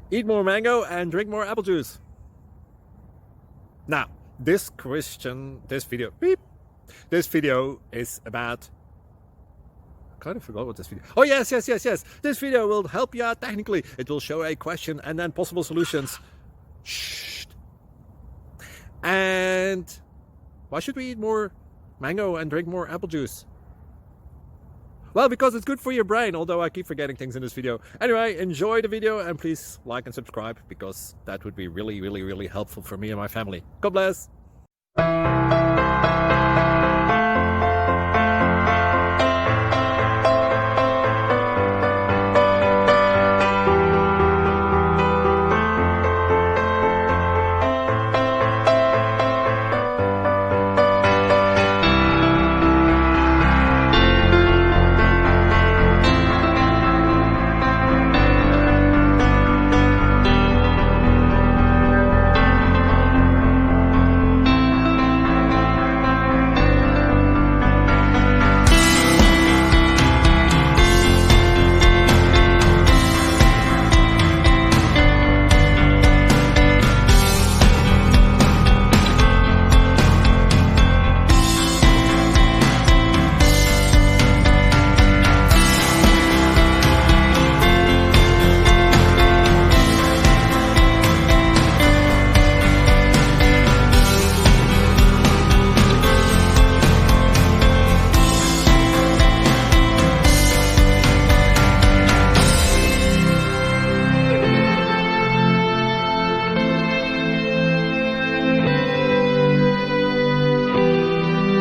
Eat more mango and drink more apple juice. Now, this video is about, I kind of forgot what this video. Oh, yes. This video will help you out technically. It will show a question and then possible solutions. Shh. And why should we eat more mango and drink more apple juice? Well, because it's good for your brain, although I keep forgetting things in this video. Anyway, enjoy the video and please like and subscribe, because that would be really helpful for me and my family. God bless.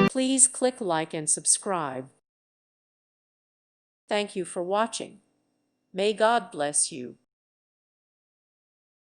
Please click like and subscribe. Thank you for watching. May God bless you.